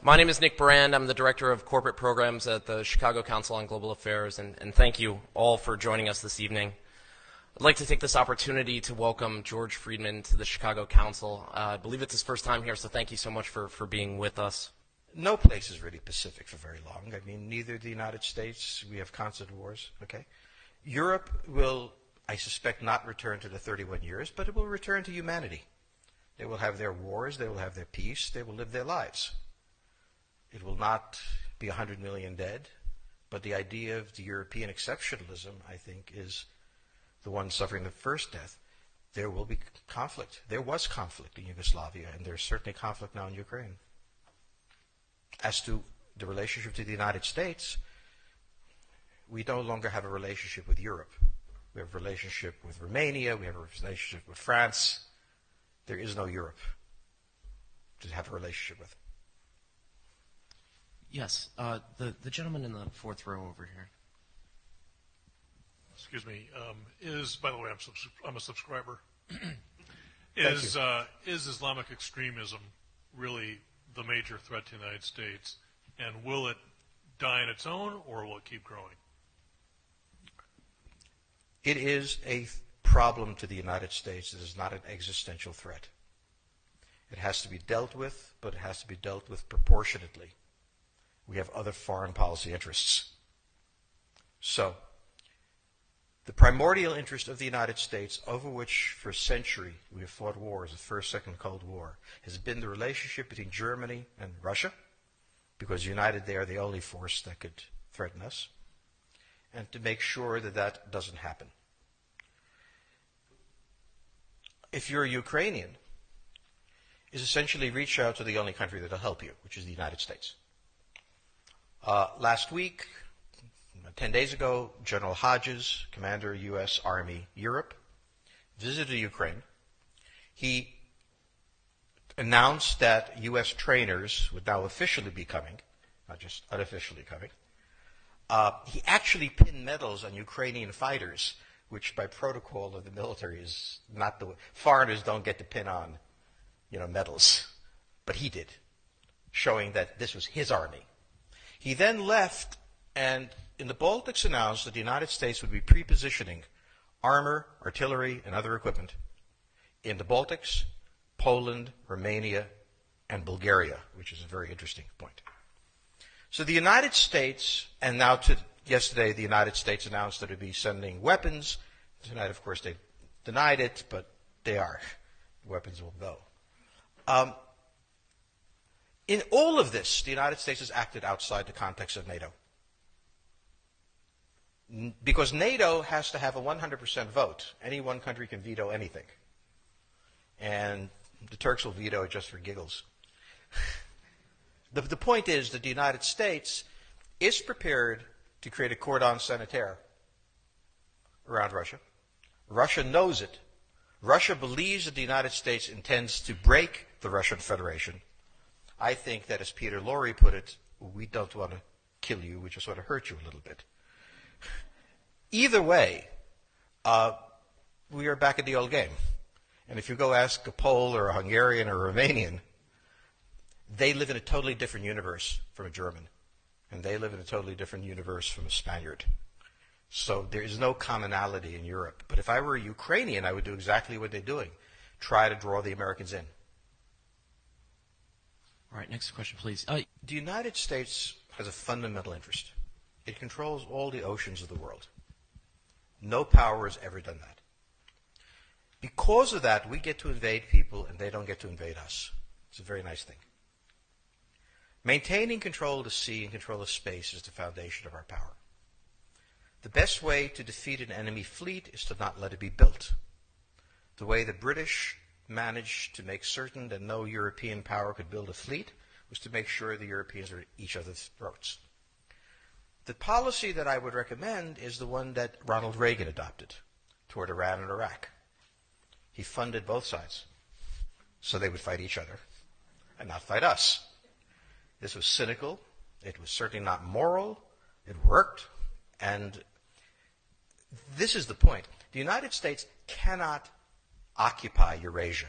My name is Nick Brand. I'm the Director of Corporate Programs at the Chicago Council on Global Affairs, and thank you all for joining us this evening. I'd like to take this opportunity to welcome George Fridman to the Chicago Council. I believe it's his first time here, so thank you so much for being with us. No place is really pacific for very long. I mean, neither the United States, we have constant wars, okay? Europe will, I suspect, not return to the 31 years, but it will return to humanity. They will have their wars, they will have their peace, they will live their lives. It will not be 100 million dead, but the idea of the European exceptionalism, I think, is the one suffering the first death. There will be conflict. There was conflict in Yugoslavia, and there's certainly conflict now in Ukraine. As to the relationship to the United States, we no longer have a relationship with Europe. We have a relationship with Romania, we have a relationship with France. There is no Europe to have a relationship with. Yes, the gentleman in the fourth row over here. Excuse me. By the way, I'm a subscriber. Is Islamic extremism really the major threat to the United States, and will it die on its own, or will it keep growing? It is a problem to the United States. It is not an existential threat. It has to be dealt with, but it has to be dealt with proportionately. We have other foreign policy interests. So, the primordial interest of the United States, over which for a century we have fought wars, the First, Second Cold War, has been the relationship between Germany and Russia, because united they are the only force that could threaten us, and to make sure that that doesn't happen. If you're a Ukrainian, is essentially reach out to the only country that will help you, which is the United States. Last week, 10 days ago, General Hodges, Commander U.S. Army Europe, visited Ukraine. He announced that U.S. trainers would now officially be coming, not just unofficially coming. He actually pinned medals on Ukrainian fighters, which by protocol of the military is not the way. Foreigners don't get to pin on, medals. But he did, showing that this was his army. He then left and in the Baltics announced that the United States would be pre-positioning armor, artillery, and other equipment in the Baltics, Poland, Romania, and Bulgaria, which is a very interesting point. So the United States, and now yesterday the United States announced that it would be sending weapons. Tonight, of course, they denied it, but they are. The weapons will go. In all of this, the United States has acted outside the context of NATO. Because NATO has to have a 100% vote. Any one country can veto anything. And the Turks will veto it just for giggles. The point is that the United States is prepared to create a cordon sanitaire around Russia. Russia knows it. Russia believes that the United States intends to break the Russian Federation. I think that, as Peter Lorre put it, we don't want to kill you, we just want to hurt you a little bit. Either way, we are back at the old game. And if you go ask a Pole or a Hungarian or a Romanian, they live in a totally different universe from a German. And they live in a totally different universe from a Spaniard. So there is no commonality in Europe. But if I were a Ukrainian, I would do exactly what they're doing. Try to draw the Americans in. All right, next question, please. The United States has a fundamental interest. It controls all the oceans of the world. No power has ever done that. Because of that, we get to invade people and they don't get to invade us. It's a very nice thing. Maintaining control of the sea and control of space is the foundation of our power. The best way to defeat an enemy fleet is to not let it be built. The way the British managed to make certain that no European power could build a fleet was to make sure the Europeans were at each other's throats. The policy that I would recommend is the one that Ronald Reagan adopted toward Iran and Iraq. He funded both sides so they would fight each other and not fight us. This was cynical. It was certainly not moral. It worked. And this is the point. The United States cannot occupy Eurasia.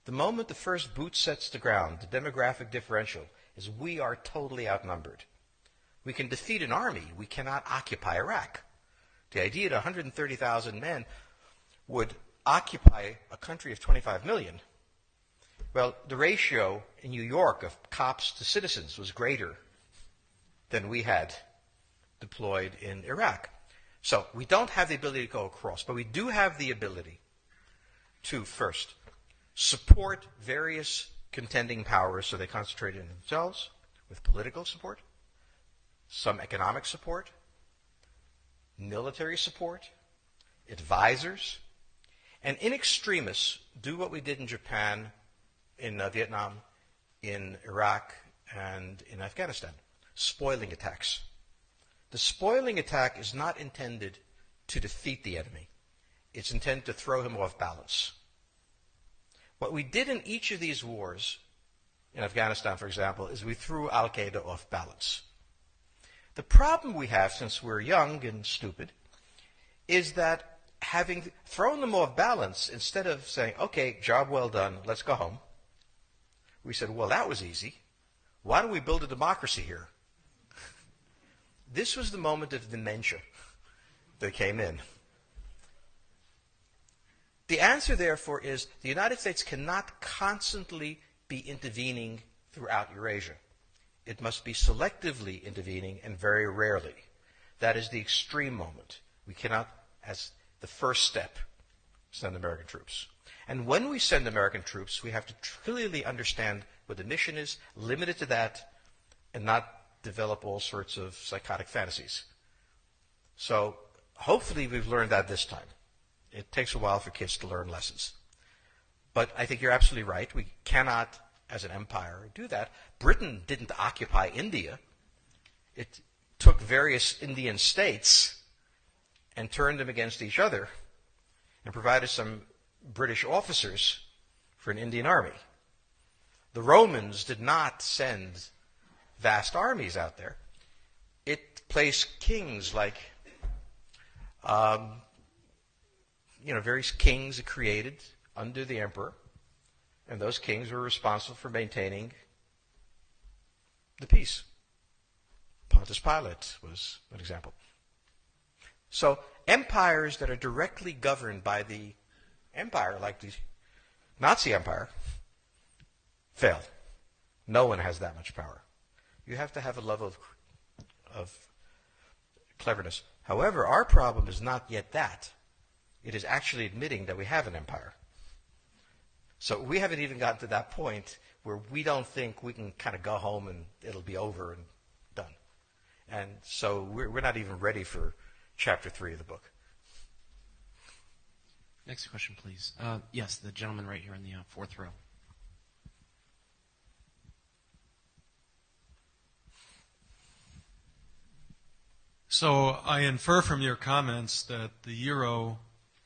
The moment the first boot sets the ground, the demographic differential is we are totally outnumbered. We can defeat an army. We cannot occupy Iraq. The idea that 130,000 men would occupy a country of 25 million, well, the ratio in New York of cops to citizens was greater than we had deployed in Iraq. So we don't have the ability to go across, but we do have the ability to, first, support various contending powers so they concentrate in themselves with political support, some economic support, military support, advisors, and in extremis, do what we did in Japan, in Vietnam, in Iraq, and in Afghanistan, spoiling attacks. The spoiling attack is not intended to defeat the enemy. It's intended to throw him off balance. What we did in each of these wars, in Afghanistan, for example, is we threw Al-Qaeda off balance. The problem we have, since we're young and stupid, is that having thrown them off balance, instead of saying, okay, job well done, let's go home, we said, well, that was easy. Why don't we build a democracy here? This was the moment of dementia that came in. The answer, therefore, is the United States cannot constantly be intervening throughout Eurasia. It must be selectively intervening and very rarely. That is the extreme moment. We cannot, as the first step, send American troops. And when we send American troops, we have to clearly understand what the mission is, limit it to that, and not develop all sorts of psychotic fantasies. So hopefully we've learned that this time. It takes a while for kids to learn lessons. But I think you're absolutely right. We cannot, as an empire, do that. Britain didn't occupy India. It took various Indian states and turned them against each other and provided some British officers for an Indian army. The Romans did not send vast armies out there. It placed kings like, various kings it created under the emperor, and those kings were responsible for maintaining the peace. Pontius Pilate was an example. So empires that are directly governed by the empire, like the Nazi Empire, fail. No one has that much power. You have to have a level of cleverness. However, our problem is not yet that. It is actually admitting that we have an empire. So we haven't even gotten to that point where we don't think we can kind of go home and it'll be over and done. And so we're not even ready for chapter 3 of the book. Next question, please. Yes, the gentleman right here in the fourth row. So I infer from your comments that the euro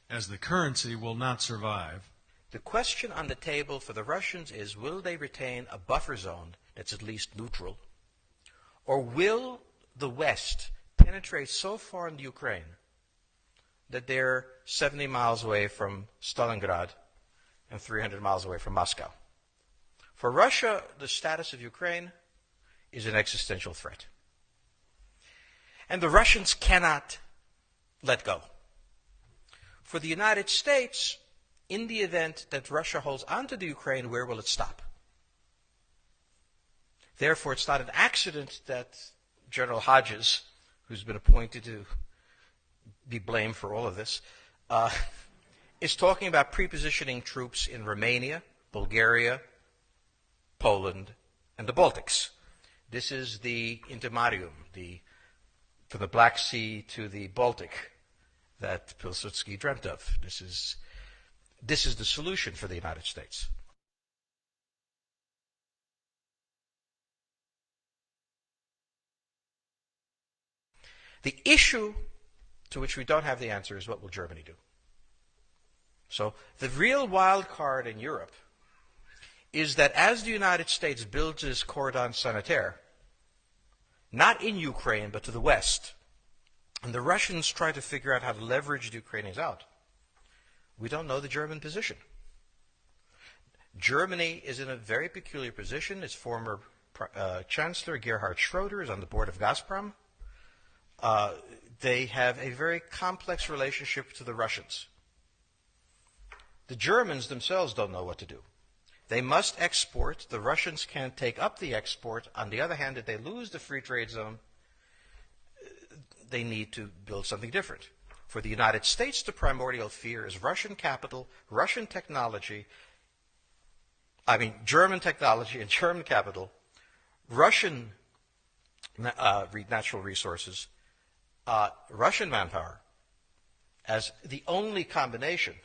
as the currency will not survive. The question on the table for the Russians is, will they retain a buffer zone that's at least neutral? Or will the West penetrate so far into Ukraine that they're 70 miles away from Stalingrad and 300 miles away from Moscow? For Russia, the status of Ukraine is an existential threat. And the Russians cannot let go. For the United States, in the event that Russia holds onto the Ukraine, where will it stop? Therefore, it's not an accident that General Hodges, who's been appointed to be blamed for all of this, is talking about prepositioning troops in Romania, Bulgaria, Poland, and the Baltics. This is the intermarium, from the Black Sea to the Baltic that Pilsudski dreamt of. This is the solution for the United States. The issue to which we don't have the answer is, what will Germany do? So the real wild card in Europe is that as the United States builds its cordon sanitaire, not in Ukraine, but to the west, and the Russians try to figure out how to leverage the Ukrainians out, we don't know the German position. Germany is in a very peculiar position. Its former Chancellor Gerhard Schroeder is on the board of Gazprom. They have a very complex relationship to the Russians. The Germans themselves don't know what to do. They must export. The Russians can't take up the export. On the other hand, if they lose the free trade zone, they need to build something different. For the United States, the primordial fear is Russian capital, Russian technology, German technology and German capital, Russian natural resources, Russian manpower, as the only combination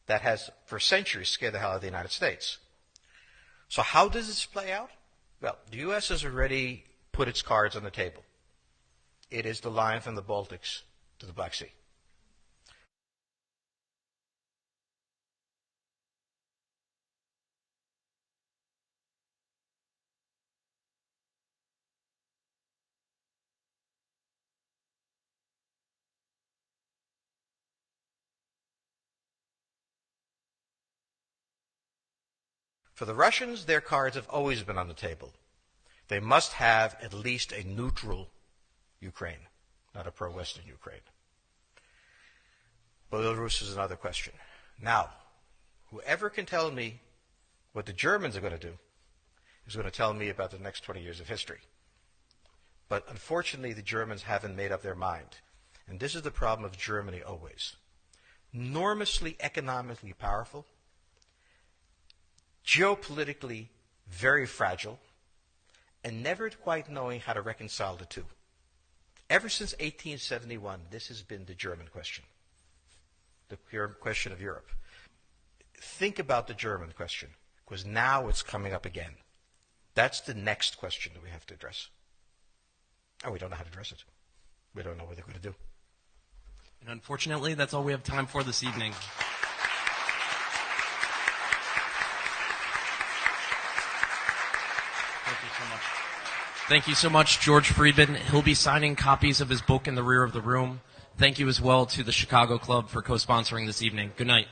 that has, for centuries, scared the hell out of the United States. So how does this play out? Well, the U.S. has already put its cards on the table. It is the line from the Baltics to the Black Sea. For the Russians, their cards have always been on the table. They must have at least a neutral Ukraine, not a pro-Western Ukraine. Belarus is another question. Now, whoever can tell me what the Germans are going to do is going to tell me about the next 20 years of history. But unfortunately, the Germans haven't made up their mind. And this is the problem of Germany always. Enormously economically powerful, geopolitically very fragile, and never quite knowing how to reconcile the two. Ever since 1871, this has been the German question, the question of Europe. Think about the German question, because now it's coming up again. That's the next question that we have to address. And we don't know how to address it. We don't know what they're going to do. And unfortunately, that's all we have time for this evening. Thank you so much, George Fridman. He'll be signing copies of his book in the rear of the room. Thank you as well to the Chicago Club for co-sponsoring this evening. Good night.